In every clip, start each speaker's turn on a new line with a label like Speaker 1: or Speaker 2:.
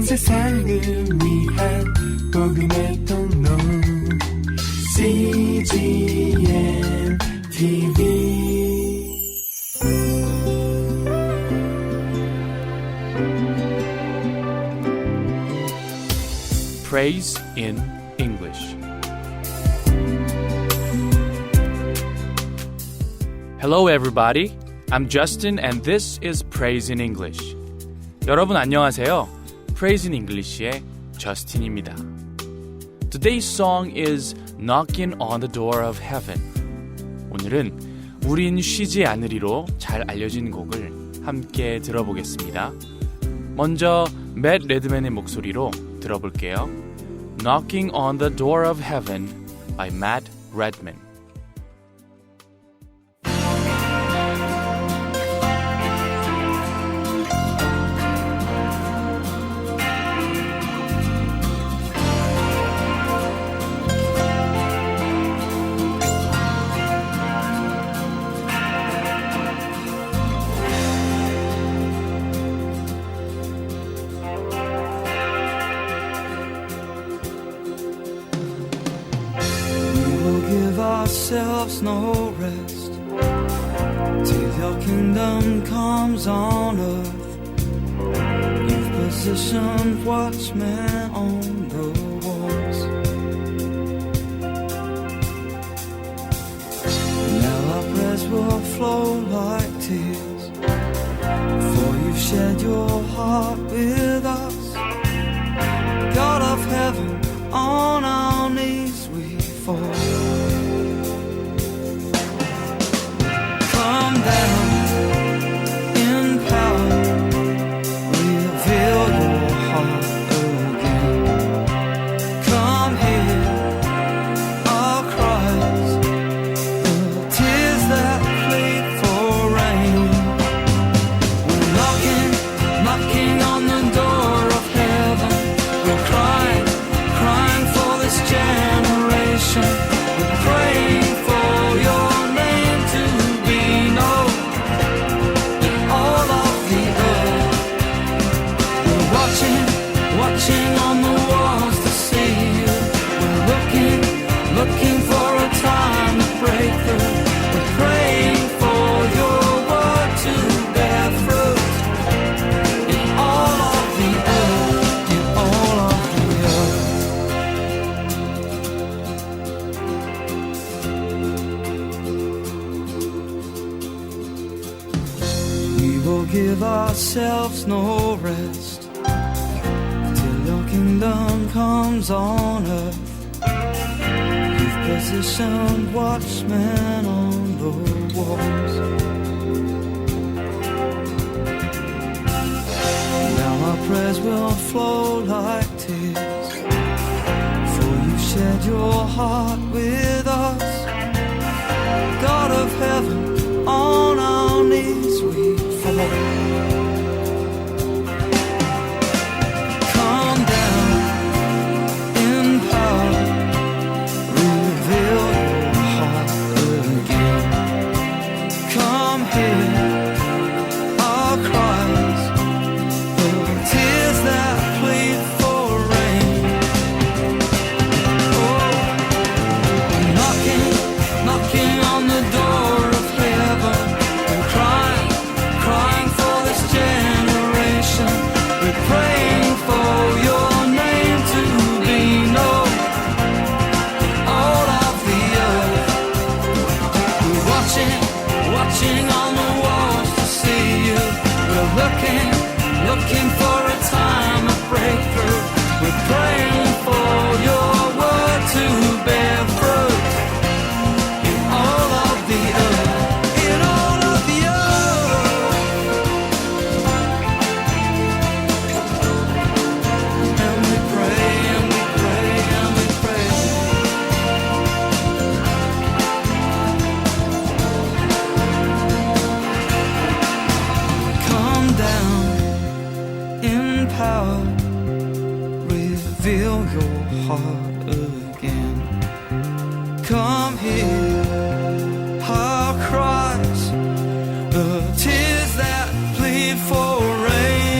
Speaker 1: 세상을 위한 복음의 통로 CGM TV
Speaker 2: Praise in English. Hello everybody. I'm Justin and this is Praise in English. 여러분 안녕하세요. Praise in English의 저스틴입니다. Today's song is Knocking on the Door of Heaven. 오늘은 우린 쉬지 않으리로 잘 알려진 곡을 함께 들어보겠습니다. 먼저 맷 레드맨의 목소리로 들어볼게요. Knocking on the Door of Heaven by Matt Redman.
Speaker 3: Ourselves no rest till your kingdom comes on earth. You've positioned watchmen on the walls. Now our prayers will flow like tears, for you've shared your heart with us. God of heaven, on our knees we fall. Give ourselves no rest till your kingdom comes on earth. You've positioned watchmen on the walls. Now our prayers will flow like tears, for you've shared your heart with us. God of heaven, on our knees we fall. Come down in power, reveal your heart again. Come hear our cries, the tears that plead for rain. Oh, knocking on the door of heaven, and crying for this generation. We're praying for your name to be known in all of the earth. We're watching on the walls to see you. We're looking for a time of breakthrough. We're praying for your word to bear fruit in all of the earth. In all of the earth. And we pray, and we pray, and we pray. Come down in power, reveal your heart again. Come hear our cries, the tears that plead for rain.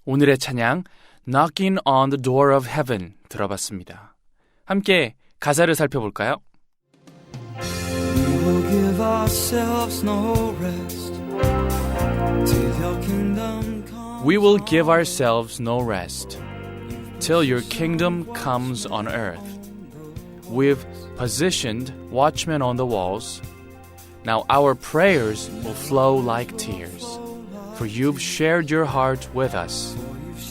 Speaker 2: 오늘의 찬양 Knocking on the Door of Heaven 들어봤습니다. 함께 가사를 살펴볼까요?
Speaker 3: We will give ourselves no rest till your kingdom comes.
Speaker 2: We will give ourselves no rest till your kingdom comes on earth. We've positioned watchmen on the walls. Now our prayers will flow like tears. For you've shared your heart with us.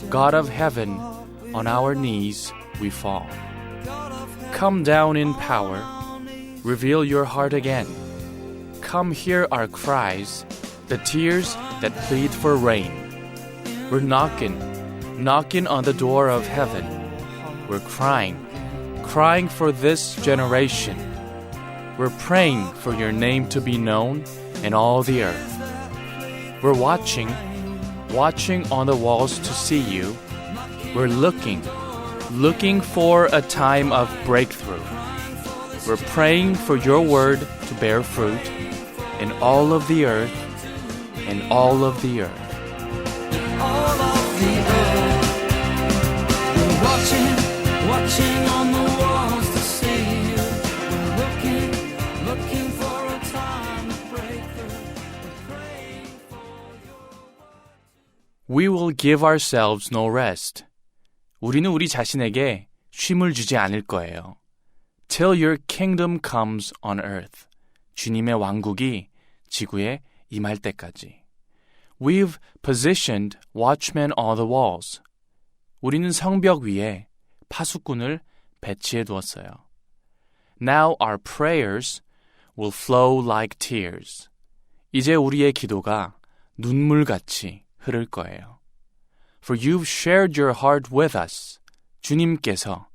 Speaker 2: God of heaven, on our knees we fall. Come down in power. Reveal your heart again. Come hear our cries, the tears that plead for rain. We're knocking on the door of heaven. We're crying for this generation. We're praying for your name to be known in all the earth. We're watching on the walls to see you. We're looking for a time of breakthrough. We're praying for your word to bear fruit in all of the earth, in all of the earth.
Speaker 3: All of the earth. We're watching on the walls to see you. We're looking for a time of breakthrough. We're praying for your...
Speaker 2: We will give ourselves no rest. 우리는 우리 자신에게 쉼을 주지 않을 거예요. Till your kingdom comes on earth. 주님의 왕국이 지구에 임할 때까지. We've positioned watchmen on the walls. 우리는 성벽 위에 파수꾼을 배치해 두었어요. Now our prayers will flow like tears. 이제 우리의 기도가 눈물같이 흐를 거예요. For you've shared your heart with us. 주님께서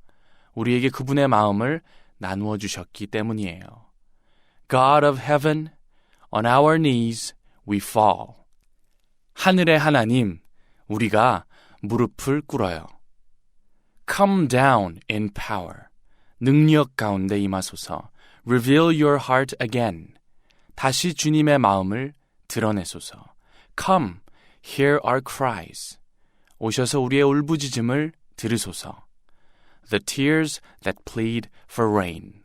Speaker 2: 우리에게 그분의 마음을 나누어 주셨기 때문이에요. God of heaven, on our knees we fall. 하늘의 하나님, 우리가 무릎을 꿇어요. Come down in power. 능력 가운데 임하소서. Reveal your heart again. 다시 주님의 마음을 드러내소서. Come, hear our cries. 오셔서 우리의 울부짖음을 들으소서. The tears that plead for rain.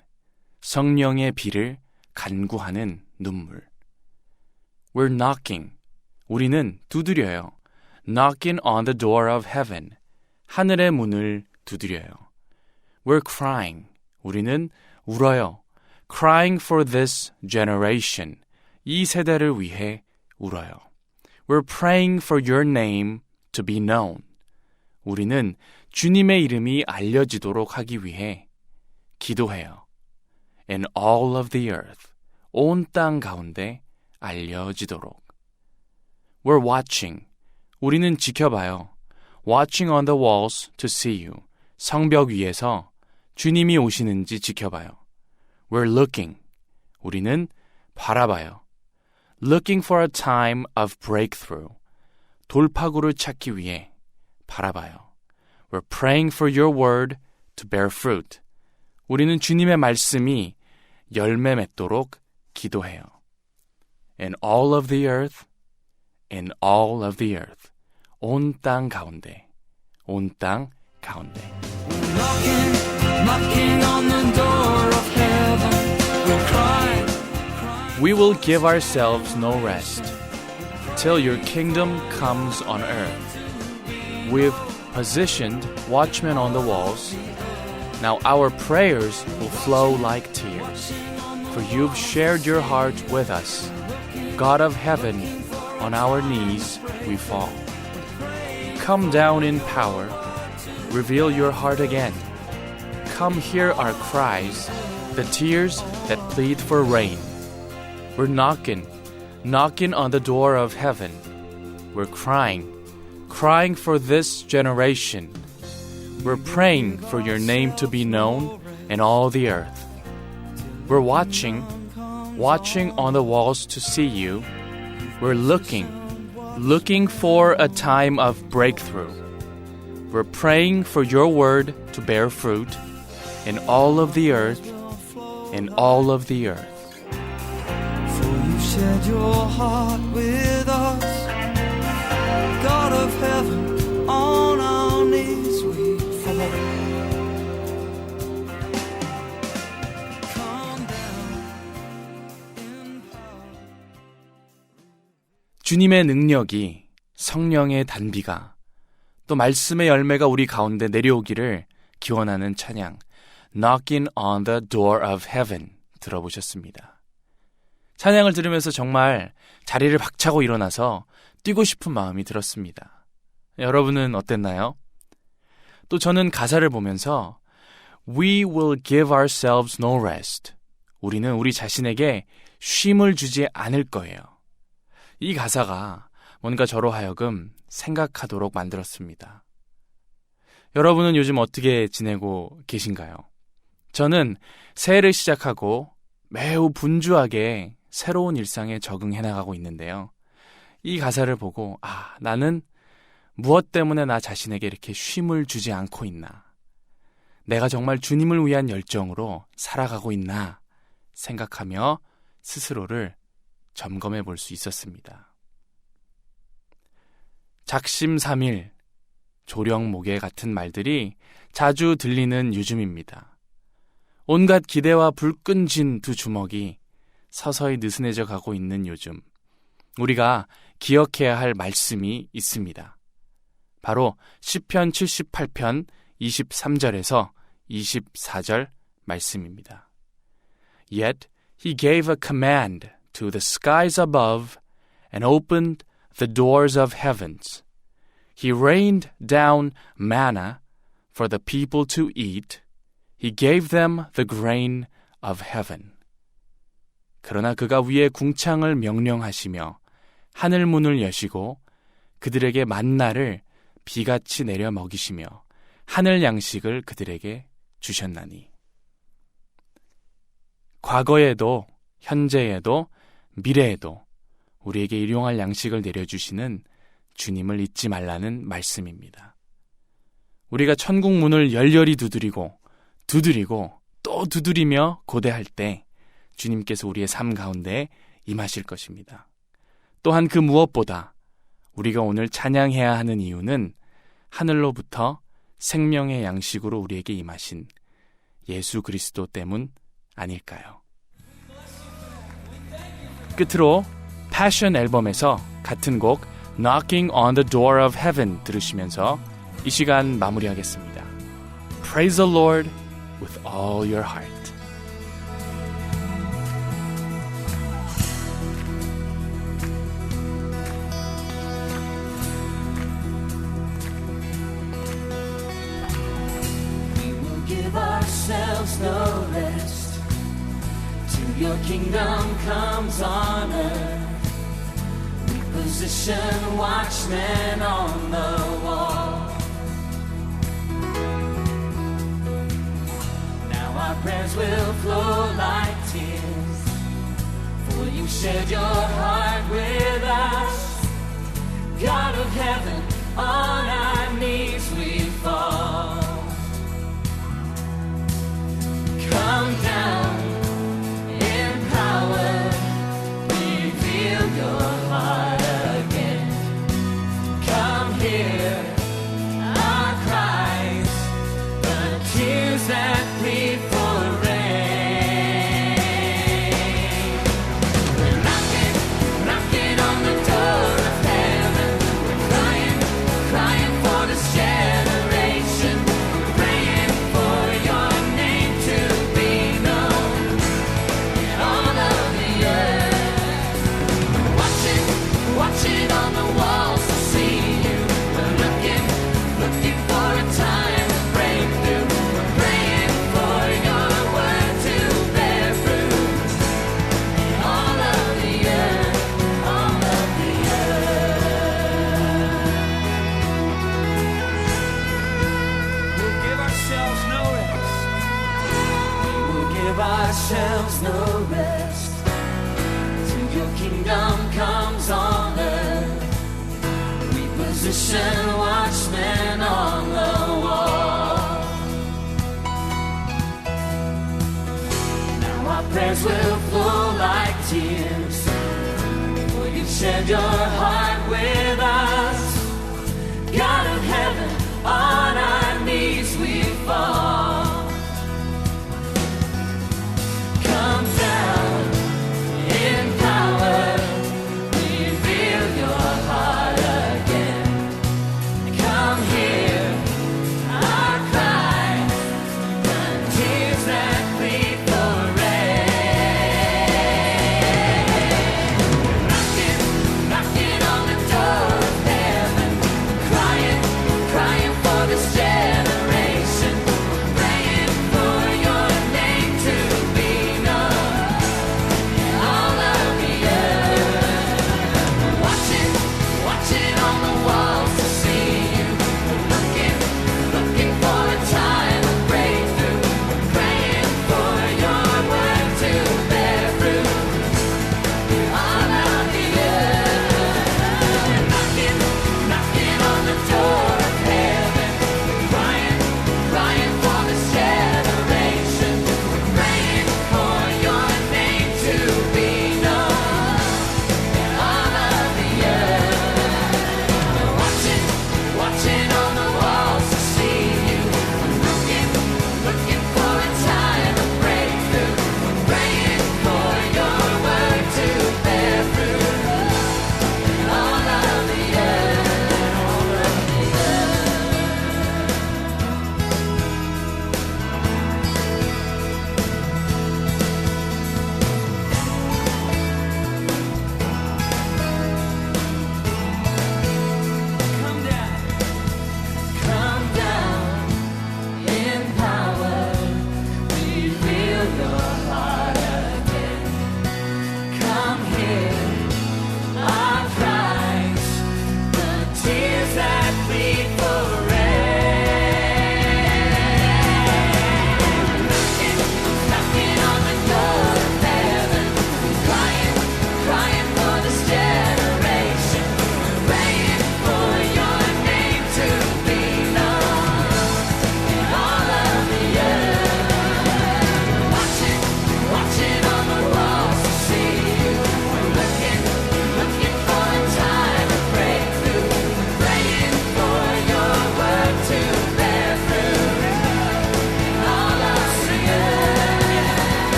Speaker 2: 성령의 비를 간구하는 눈물. We're knocking. 우리는 두드려요. Knocking on the door of heaven. 하늘의 문을 두드려요. We're crying. 우리는 울어요. Crying for this generation. 이 세대를 위해 울어요. We're praying for your name to be known. 우리는 주님의 이름이 알려지도록 하기 위해 기도해요. In all of the earth. 온 땅 가운데 알려지도록. We're watching. 우리는 지켜봐요. Watching on the walls to see you. 성벽 위에서 주님이 오시는지 지켜봐요. We're looking. 우리는 바라봐요. Looking for a time of breakthrough. 돌파구를 찾기 위해 바라봐요. We're praying for your word to bear fruit. 우리는 주님의 말씀이 열매 맺도록 기도해요. In all of the earth, in all of the earth. 온 땅 가운데, 온 땅 가운데.
Speaker 3: Knocking on the door of heaven. We're crying.
Speaker 2: We will give ourselves no rest till your kingdom comes on earth. We've positioned watchmen on the walls. Now our prayers will flow like tears. For you've shared your heart with us. God of heaven, on our knees we fall. Come down in power. Reveal your heart again. Come hear our cries, the tears that plead for rain. We're knocking on the door of heaven. We're crying for this generation. We're praying for your name to be known in all the earth. We're watching on the walls to see you. We're looking for a time of breakthrough. We're praying for your word to bear fruit in all of the earth, in all of the earth.
Speaker 3: For you shared your heart with us. God of heaven,
Speaker 2: 주님의 능력이, 성령의 단비가, 또 말씀의 열매가 우리 가운데 내려오기를 기원하는 찬양 Knocking on the Door of Heaven 들어보셨습니다. 찬양을 들으면서 정말 자리를 박차고 일어나서 뛰고 싶은 마음이 들었습니다. 여러분은 어땠나요? 또 저는 가사를 보면서 We will give ourselves no rest. 우리는 우리 자신에게 쉼을 주지 않을 거예요. 이 가사가 뭔가 저로 하여금 생각하도록 만들었습니다. 여러분은 요즘 어떻게 지내고 계신가요? 저는 새해를 시작하고 매우 분주하게 새로운 일상에 적응해 나가고 있는데요. 이 가사를 보고 나는 무엇 때문에 나 자신에게 이렇게 쉼을 주지 않고 있나? 내가 정말 주님을 위한 열정으로 살아가고 있나? 생각하며 스스로를 점검해 볼 수 있었습니다. 작심삼일, 조령모개 같은 말들이 자주 들리는 요즘입니다. 온갖 기대와 불끈진 두 주먹이 서서히 느슨해져 가고 있는 요즘, 우리가 기억해야 할 말씀이 있습니다. 바로 시편 78편 23절에서 24절 말씀입니다. Yet he gave a command to the skies above and opened the doors of heavens. He rained down manna for the people to eat. He gave them the grain of heaven. 그러나 그가 위에 궁창을 명령하시며 하늘 문을 여시고 그들에게 만나를 비같이 내려 먹이시며 하늘 양식을 그들에게 주셨나니. 과거에도 현재에도 미래에도 우리에게 일용할 양식을 내려주시는 주님을 잊지 말라는 말씀입니다. 우리가 천국 문을 열렬히 두드리고 또 두드리며 고대할 때 주님께서 우리의 삶 가운데 임하실 것입니다. 또한 그 무엇보다 우리가 오늘 찬양해야 하는 이유는 하늘로부터 생명의 양식으로 우리에게 임하신 예수 그리스도 때문 아닐까요? 끝으로 패션 앨범에서 같은 곡 Knocking on the Door of Heaven 들으시면서 이 시간 마무리하겠습니다. Praise the Lord with all your heart.
Speaker 3: Give ourselves no rest till your kingdom comes on earth. We position watchmen on the wall. Now our prayers will flow like tears, for you shared your heart with us. God of heaven, on our knees we fall. Come down in power, reveal your heart again. Come hear our cries, the tears that plead for rain. We're knocking on the door of heaven. We're crying for this generation. We're praying for your name to watching on the walls to see you. We're looking for a time to break through. We're praying for your word to bear fruit. All of the earth, all of the earth. We'll give ourselves no rest. We will give ourselves no rest. Your kingdom comes on earth. We position watchmen on the wall. Now our prayers will flow like tears, for you've shared your heart with us. God of heaven, on our knees we fall. Come down in power, reveal your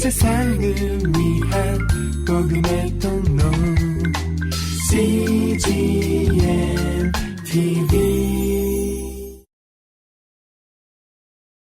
Speaker 1: 세상을 위한 복음의 통로 CGM TV